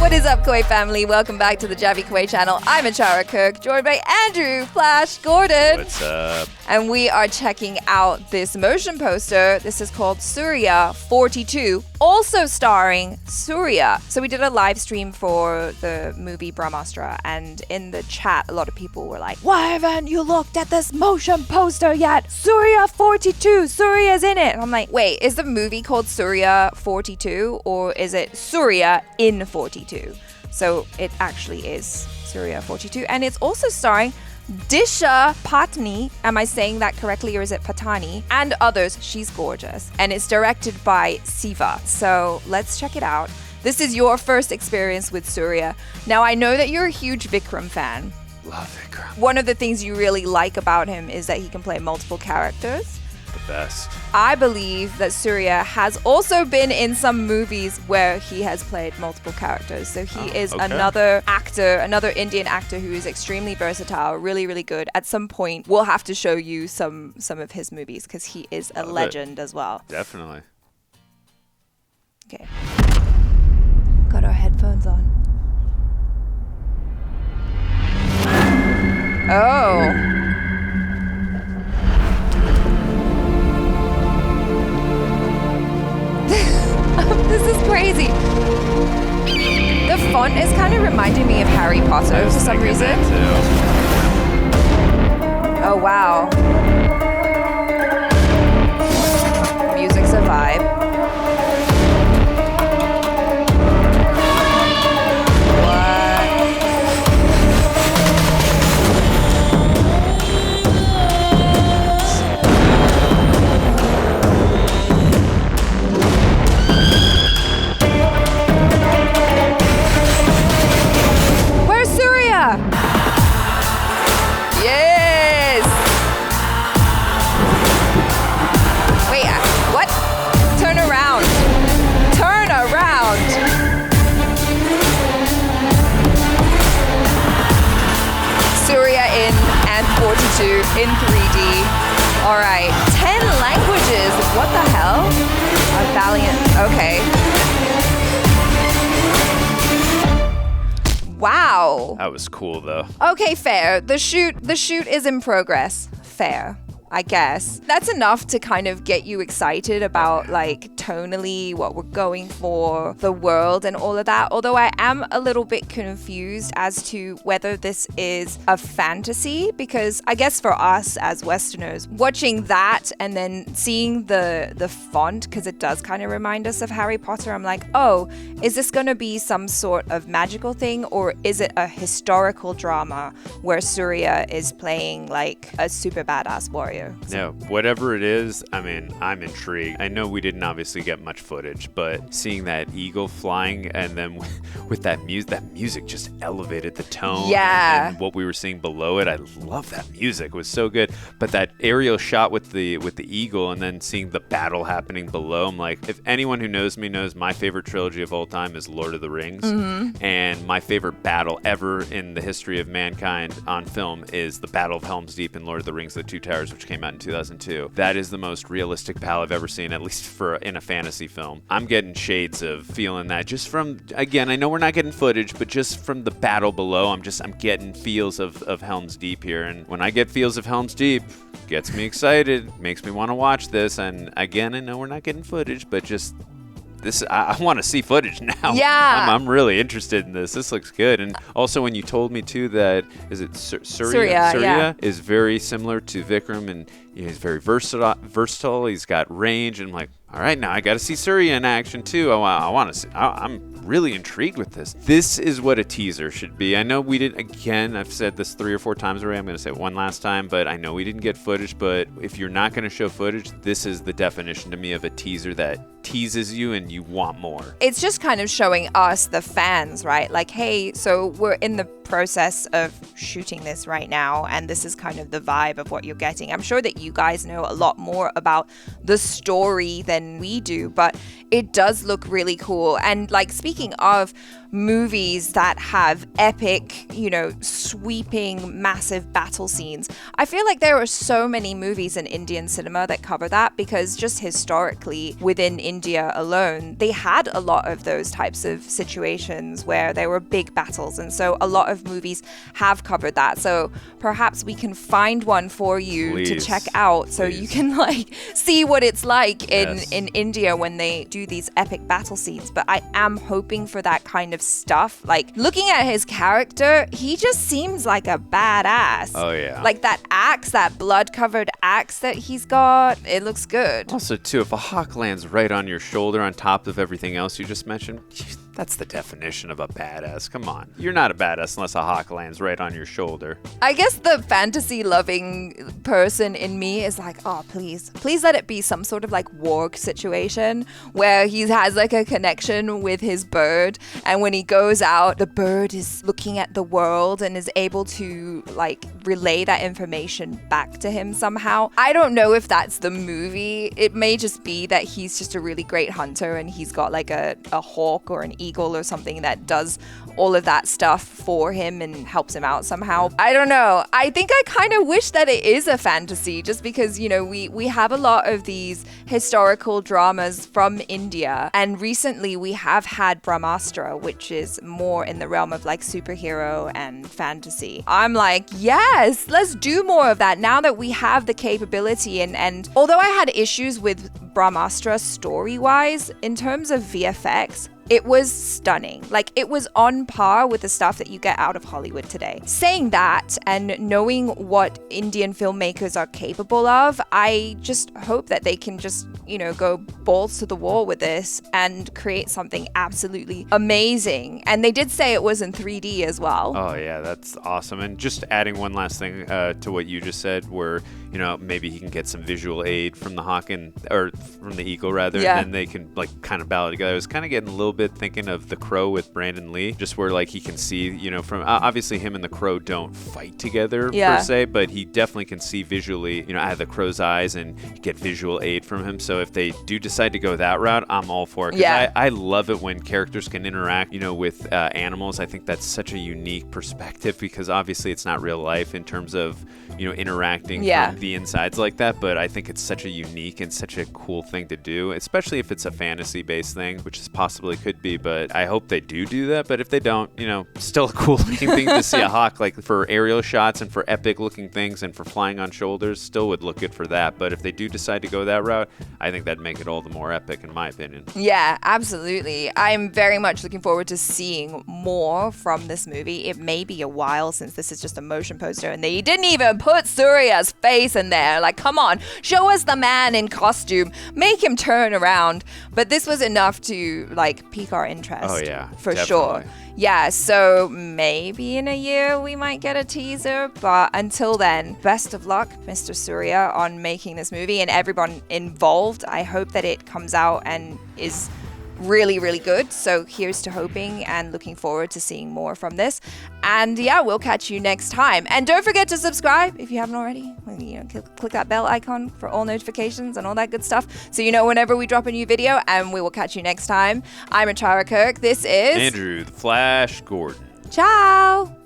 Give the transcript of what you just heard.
What is up, KOAY family? Welcome back to the Jaby KOAY channel. I'm ACHARA KIRK, joined by Andrew Flash Gordon. What's up? And we are checking out this motion poster. This is called Suriya 42, also starring Suriya. So we did a live stream for the movie Brahmastra, and in the chat, a lot of people were like, why haven't you looked at this motion poster yet? Suriya 42, Suriya's in it. And I'm like, wait, is the movie called Suriya 42 or is it Suriya in 42? So it actually is Suriya 42, and it's also starring Disha Patni, am I saying that correctly or is it Patani? And others. She's gorgeous. And it's directed by Siva. So let's check it out. This is your first experience with Suriya. Now I know that you're a huge Vikram fan. Love Vikram. One of the things you really like about him is that he can play multiple characters. The best. I believe that Suriya has also been in some movies where he has played multiple characters. So he is another actor, another Indian actor who is extremely versatile, really, really good. At some point, we'll have to show you some of his movies because he is a legend as well. Definitely. Okay. Got our headphones on. Oh. This is crazy. The font is kind of reminding me of Harry Potter for some reason. Oh, wow. Music's a vibe. Yes! Wait, what? Turn around. Turn around. Suriya in and 42 in 3D. All right, 10 languages. What the hell? A valiant. Okay. Wow. That was cool, though. Okay, fair. The shoot is in progress. Fair, I guess. That's enough to kind of get you excited about, like, tonally what we're going for, the world and all of that. Although I am a little bit confused as to whether this is a fantasy, because I guess for us as Westerners, watching that and then seeing the font, because it does kind of remind us of Harry Potter, I'm like, oh, is this going to be some sort of magical thing, or is it a historical drama where Suriya is playing like a super badass warrior? No, whatever it is, I mean, I'm intrigued. I know we didn't obviously get much footage, but seeing that eagle flying and then with that music just elevated the tone. Yeah. And what we were seeing below it, I love that music. It was so good. But that aerial shot with the eagle and then seeing the battle happening below, I'm like, if anyone who knows me knows my favorite trilogy of all time is Lord of the Rings. Mm-hmm. And my favorite battle ever in the history of mankind on film is the Battle of Helm's Deep in Lord of the Rings, The Two Towers, which came out in 2002. That is the most realistic battle I've ever seen, at least in a fantasy film. I'm getting shades of feeling that just from, again, I know we're not getting footage, but just from the battle below, I'm getting feels of Helm's Deep here. And when I get feels of Helm's Deep, gets me excited, makes me want to watch this. And again, I know we're not getting footage, but just this, I want to see footage now. Yeah. I'm really interested in this. This looks good. And also when you told me too that, is it Suriya, yeah, is very similar to Vikram, and he's very versatile. He's got range, and I'm like, all right, now I got to see Suriya in action too. I want to see. I'm really intrigued with this. This is what a teaser should be. I know we didn't, again, I've said this 3 or 4 times already. I'm going to say it one last time, but I know we didn't get footage, but if you're not going to show footage, this is the definition to me of a teaser that teases you and you want more. It's just kind of showing us, the fans, right? Like, hey, so we're in the process of shooting this right now, and this is kind of the vibe of what you're getting. I'm sure that you guys know a lot more about the story than we do, but it does look really cool. And like, speaking of movies that have epic, you know, sweeping, massive battle scenes, I feel like there are so many movies in Indian cinema that cover that, because just historically within India alone, they had a lot of those types of situations where there were big battles, and so a lot of movies have covered that. So perhaps we can find one for you to check out, so you can like see what it's like in India when they do these epic battle scenes. But I am hoping for that kind of stuff. Like, looking at his character, he just seems like a badass. Oh yeah. Like that axe, that blood-covered axe that he's got, it looks good. Also too, if a hawk lands right on your shoulder on top of everything else you just mentioned, that's the definition of a badass. Come on. You're not a badass unless a hawk lands right on your shoulder. I guess the fantasy-loving person in me is like, oh, please let it be some sort of like warg situation where he has like a connection with his bird, and when he goes out, the bird is looking at the world and is able to like relay that information back to him somehow. I don't know if that's the movie. It may just be that he's just a really great hunter and he's got like a hawk or an eagle or something that does all of that stuff for him and helps him out somehow. I don't know. I think I kind of wish that it is a fantasy, just because, you know, we have a lot of these historical dramas from India, and recently we have had Brahmastra, which is more in the realm of like superhero and fantasy. I'm like, yes, let's do more of that now that we have the capability. And although I had issues with Brahmastra story-wise, in terms of VFX, it was stunning. Like, it was on par with the stuff that you get out of Hollywood today. Saying that, and knowing what Indian filmmakers are capable of, I just hope that they can just, you know, go balls to the wall with this and create something absolutely amazing. And they did say it was in 3D as well. Oh yeah, that's awesome. And just adding one last thing to what you just said, where, you know, maybe he can get some visual aid from the hawk or from the eagle rather, and then they can like kind of battle together. I was kind of getting a little bit thinking of The Crow with Brandon Lee, just where like he can see, you know, from obviously him and the Crow don't fight together per se, but he definitely can see visually, you know, out of the Crow's eyes and get visual aid from him. So if they do decide to go that route, I'm all for it. I love it when characters can interact, you know, with animals. I think that's such a unique perspective, because obviously it's not real life in terms of, you know, interacting from the insides like that, but I think it's such a unique and such a cool thing to do, especially if it's a fantasy-based thing, which is possibly could be, but I hope they do that. But if they don't, you know, still a cool looking thing to see a hawk, like for aerial shots and for epic looking things and for flying on shoulders, still would look good for that. But if they do decide to go that route, I think that'd make it all the more epic, in my opinion. Yeah, absolutely. I'm very much looking forward to seeing more from this movie. It may be a while since this is just a motion poster, and they didn't even put Suriya's face in there. Like, come on, show us the man in costume, make him turn around. But this was enough to like pique our interest. Oh yeah, for definitely. Sure. Yeah, so maybe in a year we might get a teaser, but until then, best of luck, Mr. Suriya, on making this movie, and everyone involved. I hope that it comes out and is really, really good. So here's to hoping and looking forward to seeing more from this. And yeah, we'll catch you next time. And don't forget to subscribe if you haven't already. You know, click that bell icon for all notifications and all that good stuff, so you know whenever we drop a new video. And we will catch you next time. I'm ACHARA KIRK. This is Andrew the Flash Gordon. Ciao.